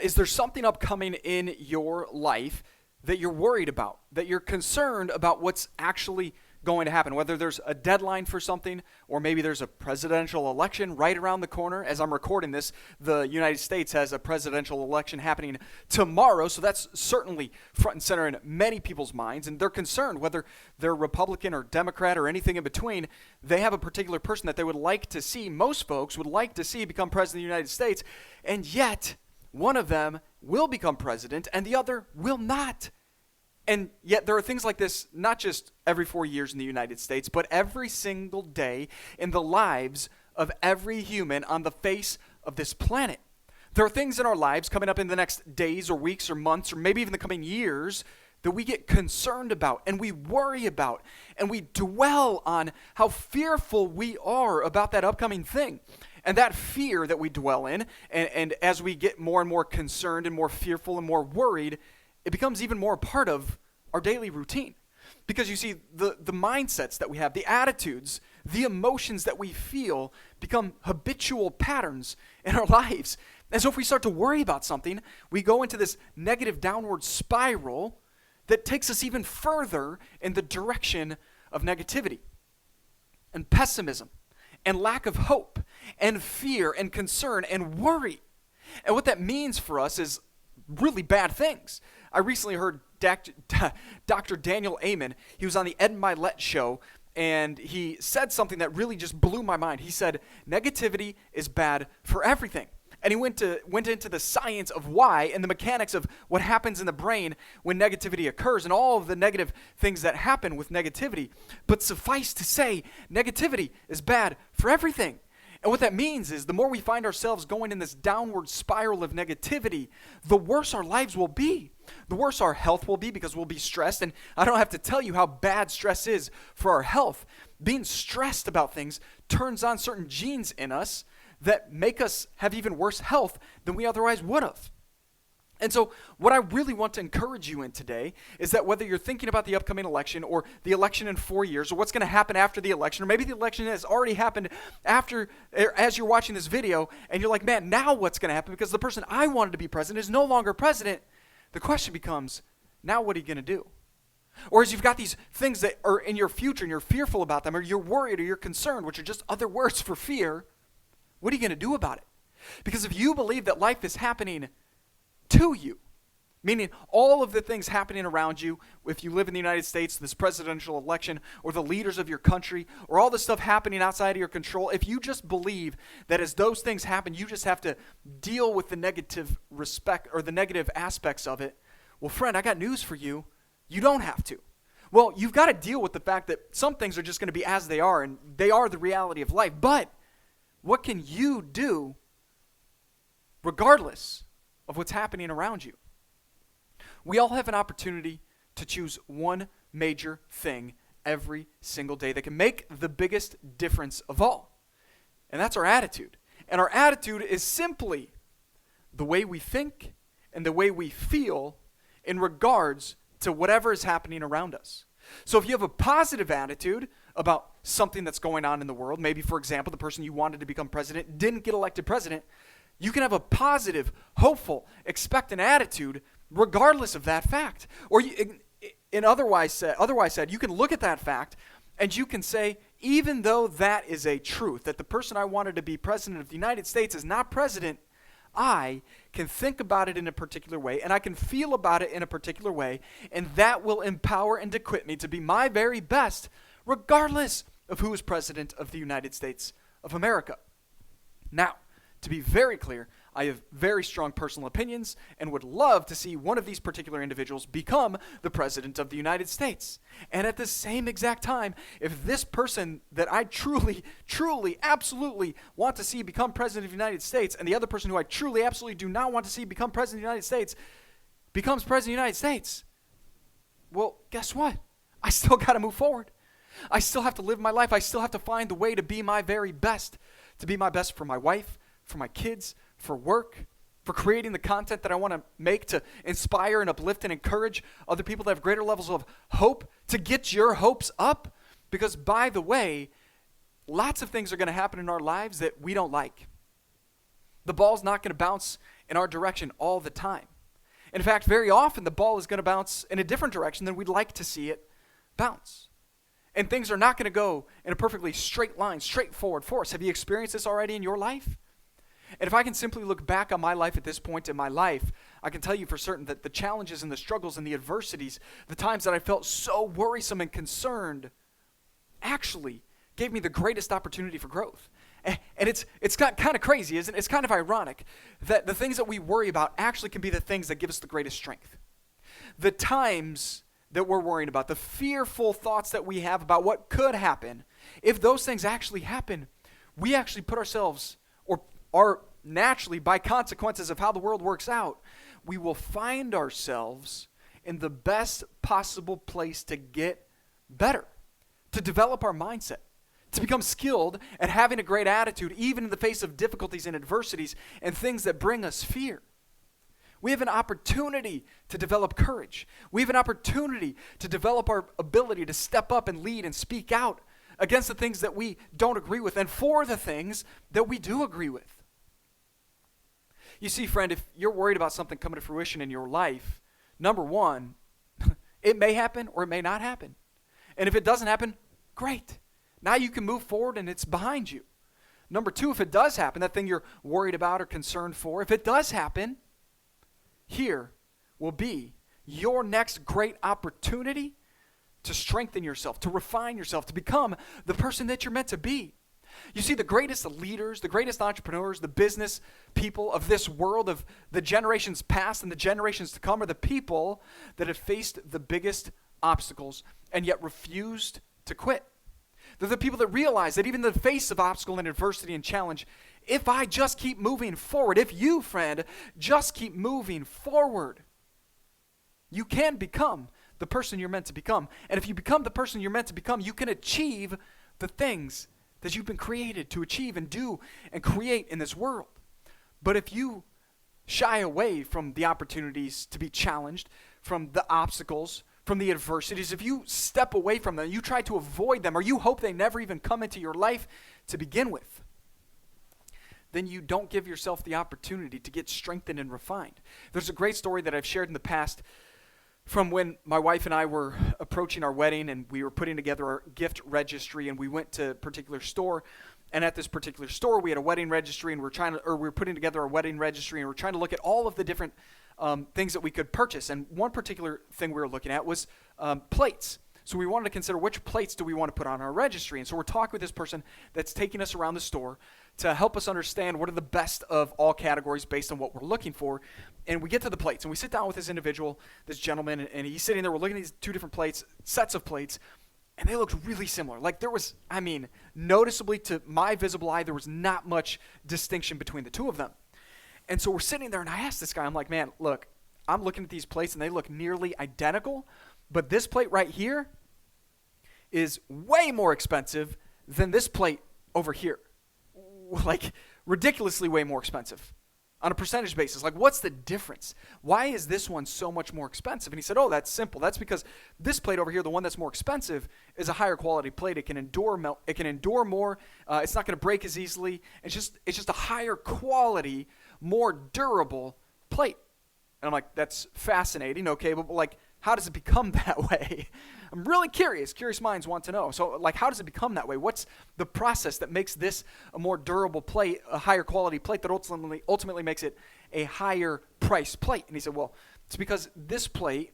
Is there something upcoming in your life that you're worried about, that you're concerned about what's actually going to happen? Whether there's a deadline for something, or maybe there's a presidential election right around the corner. As I'm recording this, the United States has a presidential election happening tomorrow, so that's certainly front and center in many people's minds, and they're concerned whether they're Republican or Democrat or anything in between. They have a particular person that they would like to see, most folks would like to see become president of the United States, and yet one of them will become president and the other will not. And yet there are things like this, not just every 4 years in the United States, but every single day in the lives of every human on the face of this planet. There are things in our lives coming up in the next days or weeks or months or maybe even the coming years that we get concerned about and we worry about and we dwell on how fearful we are about that upcoming thing. And that fear that we dwell in, and as we get more and more concerned and more fearful and more worried, it becomes even more a part of our daily routine. Because you see, the mindsets that we have, the attitudes, the emotions that we feel become habitual patterns in our lives. And so if we start to worry about something, we go into this negative downward spiral that takes us even further in the direction of negativity and pessimism and lack of hope and fear and concern and worry. And what that means for us is really bad things. I recently heard Dr. Daniel Amen. He was on the Ed Milet show, and he said something that really just blew my mind. He said, negativity is bad for everything. And he went into the science of why and the mechanics of what happens in the brain when negativity occurs and all of the negative things that happen with negativity. But suffice to say, negativity is bad for everything. And what that means is the more we find ourselves going in this downward spiral of negativity, the worse our lives will be. The worse our health will be because we'll be stressed. And I don't have to tell you how bad stress is for our health. Being stressed about things turns on certain genes in us that make us have even worse health than we otherwise would have. And so what I really want to encourage you in today is that whether you're thinking about the upcoming election or the election in 4 years or what's going to happen after the election, or maybe the election has already happened after, as you're watching this video, and you're like, man, now what's going to happen? Because the person I wanted to be president is no longer president. The question becomes, now what are you going to do? Or as you've got these things that are in your future and you're fearful about them, or you're worried or you're concerned, which are just other words for fear, what are you going to do about it? Because if you believe that life is happening to you, meaning all of the things happening around you, if you live in the United States, this presidential election, or the leaders of your country, or all the stuff happening outside of your control, if you just believe that as those things happen, you just have to deal with the negative respect or the negative aspects of it, well, friend, I got news for you. You don't have to. Well, you've got to deal with the fact that some things are just going to be as they are, and they are the reality of life. But what can you do regardless of what's happening around you? We all have an opportunity to choose one major thing every single day that can make the biggest difference of all. And that's our attitude. And our attitude is simply the way we think and the way we feel in regards to whatever is happening around us. So if you have a positive attitude about something that's going on in the world, maybe, for example, the person you wanted to become president didn't get elected president, you can have a positive, hopeful, expectant attitude regardless of that fact. Or otherwise said, you can look at that fact and you can say, even though that is a truth, that the person I wanted to be president of the United States is not president, I can think about it in a particular way, and I can feel about it in a particular way, and that will empower and equip me to be my very best, regardless of who is president of the United States of America. Now, to be very clear, I have very strong personal opinions and would love to see one of these particular individuals become the president of the United States. And at the same exact time, if this person that I truly, absolutely want to see become president of the United States, and the other person who I truly, absolutely do not want to see become president of the United States, becomes president of the United States, well, guess what? I still got to move forward. I still have to live my life. I still have to find the way to be my very best, to be my best for my wife, for my kids, for work, for creating the content that I want to make to inspire and uplift and encourage other people to have greater levels of hope, to get your hopes up. Because, by the way, lots of things are going to happen in our lives that we don't like. The ball's not going to bounce in our direction all the time. In fact, very often the ball is going to bounce in a different direction than we'd like to see it bounce. And things are not going to go in a perfectly straight line, straightforward for us. Have you experienced this already in your life? And if I can simply look back on my life at this point in my life, I can tell you for certain that the challenges and the struggles and the adversities, the times that I felt so worrisome and concerned, actually gave me the greatest opportunity for growth. And it's got kind of crazy, isn't it? It's kind of ironic that the things that we worry about actually can be the things that give us the greatest strength. The times that we're worrying about, the fearful thoughts that we have about what could happen, if those things actually happen, we actually put ourselves, or are naturally, by consequences of how the world works out, we will find ourselves in the best possible place to get better, to develop our mindset, to become skilled at having a great attitude, even in the face of difficulties and adversities and things that bring us fear. We have an opportunity to develop courage. We have an opportunity to develop our ability to step up and lead and speak out against the things that we don't agree with and for the things that we do agree with. You see, friend, if you're worried about something coming to fruition in your life, number one, it may happen or it may not happen. And if it doesn't happen, great. Now you can move forward and it's behind you. Number two, if it does happen, that thing you're worried about or concerned for, if it does happen, here will be your next great opportunity to strengthen yourself, to refine yourself, to become the person that you're meant to be. You see, the greatest leaders, the greatest entrepreneurs, the business people of this world, of the generations past and the generations to come, are the people that have faced the biggest obstacles and yet refused to quit. They're the people that realize that even in the face of obstacle and adversity and challenge, if I just keep moving forward, if you, friend, just keep moving forward, you can become the person you're meant to become. And if you become the person you're meant to become, you can achieve the things that you've been created to achieve and do and create in this world. But if you shy away from the opportunities to be challenged, from the obstacles, from the adversities, if you step away from them, you try to avoid them, or you hope they never even come into your life to begin with, then you don't give yourself the opportunity to get strengthened and refined. There's a great story that I've shared in the past from when my wife and I were approaching our wedding, and we were putting together our gift registry, and we went to a particular store. And at this particular store, we had a wedding registry, and we were putting together our wedding registry, and we're trying to look at all of the different things that we could purchase. And one particular thing we were looking at was plates. So we wanted to consider which plates do we want to put on our registry. And so we're talking with this person that's taking us around the store to help us understand what are the best of all categories based on what we're looking for. And we get to the plates, and we sit down with this individual, this gentleman, and he's sitting there. We're looking at these two different plates, sets of plates, and they looked really similar. Like there was, noticeably to my visible eye, there was not much distinction between the two of them. And so we're sitting there, and I asked this guy, I'm like, man, look, I'm looking at these plates, and they look nearly identical, but this plate right here is way more expensive than this plate over here. Like, ridiculously way more expensive on a percentage basis. Like, what's the difference? Why is this one so much more expensive? And he said, oh, that's simple. That's because this plate over here, the one that's more expensive, is a higher quality plate. It can endure it can endure more. It's not going to break as easily. It's just a higher quality, more durable plate. And I'm like, that's fascinating. Okay, but like, how does it become that way? I'm really curious. Curious minds want to know. So, like, how does it become that way? What's the process that makes this a more durable plate, a higher quality plate that ultimately makes it a higher price plate? And he said, well, it's because this plate,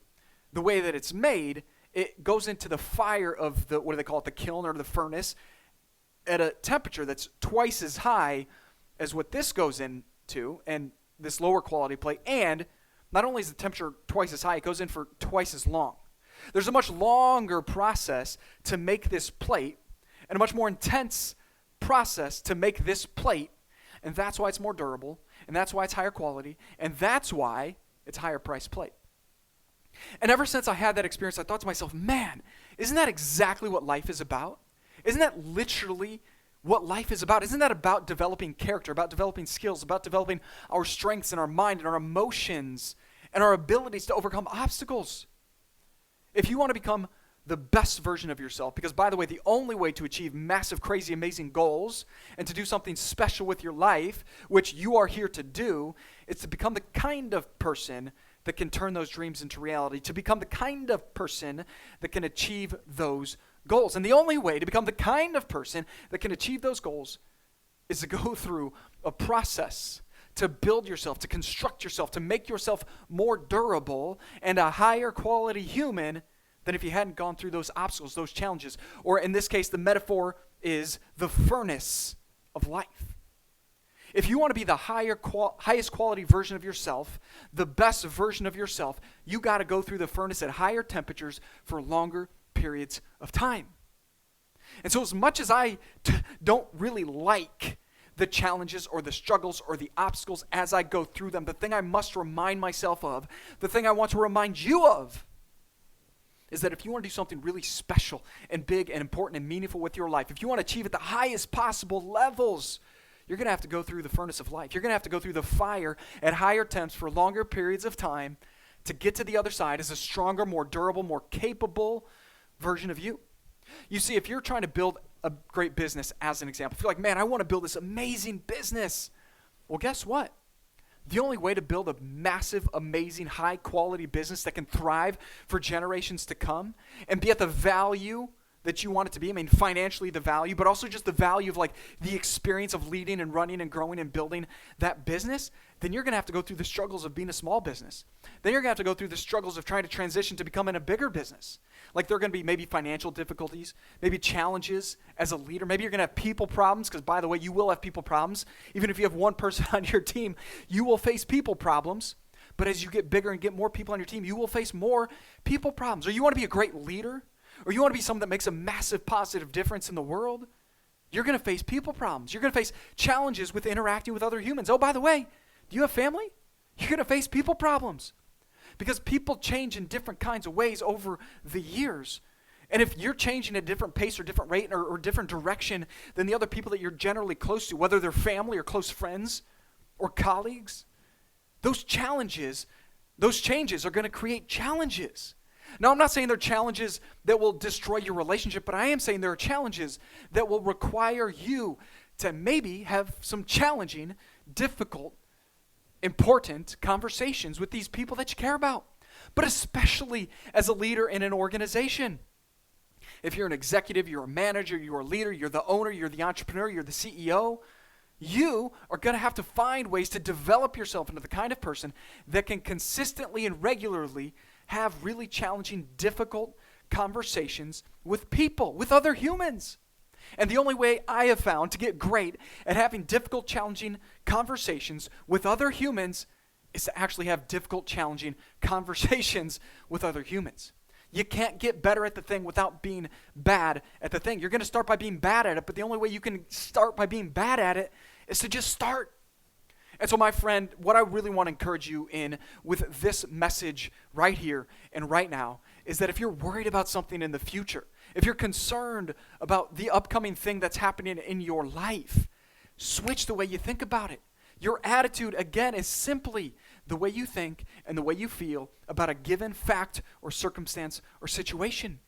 the way that it's made, it goes into the fire of the, what do they call it, the kiln or the furnace, at a temperature that's twice as high as what this goes into, and this lower quality plate. And not only is the temperature twice as high, it goes in for twice as long. There's a much longer process to make this plate and a much more intense process to make this plate, and that's why it's more durable, and that's why it's higher quality, and that's why it's a higher price plate. And ever since I had that experience, I thought to myself, man, isn't that exactly what life is about? Isn't that literally what life is about? Isn't that about developing character, about developing skills, about developing our strengths and our mind and our emotions and our abilities to overcome obstacles? If you want to become the best version of yourself. Because, by the way, the only way to achieve massive, crazy, amazing goals and to do something special with your life, which you are here to do, is to become the kind of person that can turn those dreams into reality, to become the kind of person that can achieve those goals. And the only way to become the kind of person that can achieve those goals is to go through a process to build yourself, to construct yourself, to make yourself more durable and a higher quality human than if you hadn't gone through those obstacles, those challenges. Or in this case, the metaphor is the furnace of life. If you want to be the highest quality version of yourself, the best version of yourself, you got to go through the furnace at higher temperatures for longer periods of time. And so as much as I don't really like the challenges or the struggles or the obstacles as I go through them, the thing I must remind myself of, the thing I want to remind you of, is that if you want to do something really special and big and important and meaningful with your life, if you want to achieve at the highest possible levels, you're going to have to go through the furnace of life. You're going to have to go through the fire at higher temps for longer periods of time to get to the other side as a stronger, more durable, more capable version of you. You see, if you're trying to build a great business, as an example, if you're like, man, I want to build this amazing business, well, guess what? The only way to build a massive, amazing, high-quality business that can thrive for generations to come and be at the value that you want it to be, I mean, financially the value, but also just the value of like the experience of leading and running and growing and building that business, then you're going to have to go through the struggles of being a small business. Then you're going to have to go through the struggles of trying to transition to becoming a bigger business. Like there are going to be maybe financial difficulties, maybe challenges as a leader. Maybe you're going to have people problems because, by the way, you will have people problems. Even if you have one person on your team, you will face people problems. But as you get bigger and get more people on your team, you will face more people problems. Or you want to be a great leader, or you want to be someone that makes a massive positive difference in the world, you're going to face people problems. You're going to face challenges with interacting with other humans. Oh, by the way, do you have family? You're going to face people problems because people change in different kinds of ways over the years. And if you're changing at a different pace or different rate or different direction than the other people that you're generally close to, whether they're family or close friends or colleagues, those changes are going to create challenges. Now, I'm not saying there are challenges that will destroy your relationship, but I am saying there are challenges that will require you to maybe have some challenging, difficult, important conversations with these people that you care about, but especially as a leader in an organization. If you're an executive, you're a manager, you're a leader, you're the owner, you're the entrepreneur, you're the CEO, you are going to have to find ways to develop yourself into the kind of person that can consistently and regularly have really challenging, difficult conversations with people, with other humans. And the only way I have found to get great at having difficult, challenging conversations with other humans is to actually have difficult, challenging conversations with other humans. You can't get better at the thing without being bad at the thing. You're going to start by being bad at it, but the only way you can start by being bad at it is to just start. And so, my friend, what I really want to encourage you in with this message right here and right now is that if you're worried about something in the future, if you're concerned about the upcoming thing that's happening in your life, switch the way you think about it. Your attitude, again, is simply the way you think and the way you feel about a given fact or circumstance or situation.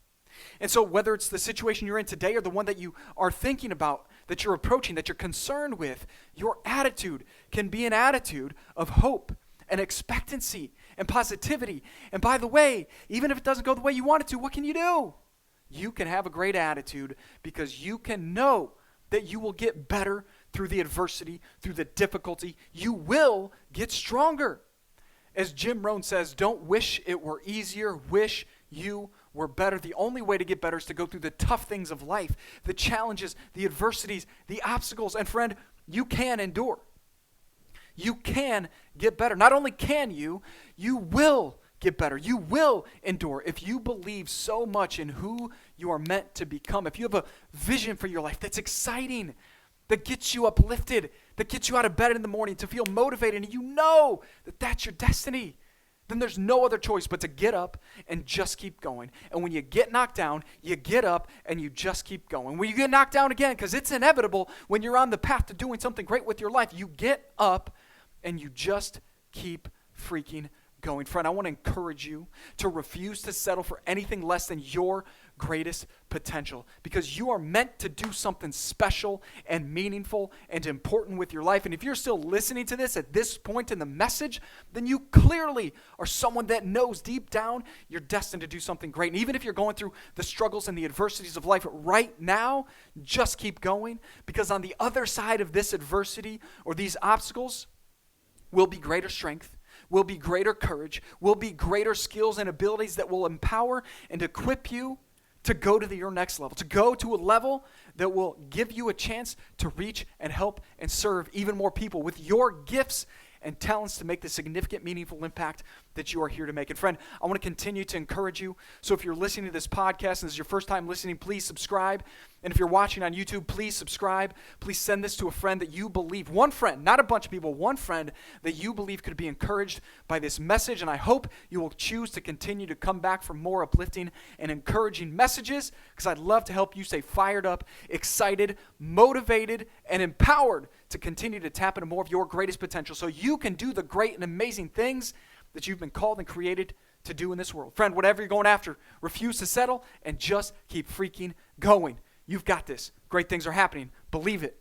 And so whether it's the situation you're in today or the one that you are thinking about, that you're approaching, that you're concerned with, your attitude can be an attitude of hope and expectancy and positivity. And by the way, even if it doesn't go the way you want it to, what can you do? You can have a great attitude because you can know that you will get better through the adversity, through the difficulty. You will get stronger. As Jim Rohn says, don't wish it were easier, wish you were better. The only way to get better is to go through the tough things of life, the challenges, the adversities, the obstacles. And friend, you can endure. You can get better. Not only can you will get better. You will endure if you believe so much in who you are meant to become. If you have a vision for your life that's exciting, that gets you uplifted, that gets you out of bed in the morning to feel motivated, and you know that that's your destiny, then there's no other choice but to get up and just keep going. And when you get knocked down, you get up and you just keep going. When you get knocked down again, because it's inevitable when you're on the path to doing something great with your life, you get up and you just keep freaking going. Friend, I want to encourage you to refuse to settle for anything less than your greatest potential, because you are meant to do something special and meaningful and important with your life. And if you're still listening to this at this point in the message, then you clearly are someone that knows deep down you're destined to do something great. And even if you're going through the struggles and the adversities of life right now, just keep going, because on the other side of this adversity or these obstacles will be greater strength, will be greater courage, will be greater skills and abilities that will empower and equip you to go to your next level, to go to a level that will give you a chance to reach and help and serve even more people with your gifts and talents to make the significant, meaningful impact that you are here to make. And friend, I want to continue to encourage you. So if you're listening to this podcast and this is your first time listening, please subscribe. And if you're watching on YouTube, please subscribe. Please send this to a friend that you believe, one friend, not a bunch of people, one friend that you believe could be encouraged by this message. And I hope you will choose to continue to come back for more uplifting and encouraging messages, because I'd love to help you stay fired up, excited, motivated, and empowered to continue to tap into more of your greatest potential so you can do the great and amazing things that you've been called and created to do in this world. Friend, whatever you're going after, refuse to settle and just keep freaking going. You've got this. Great things are happening. Believe it.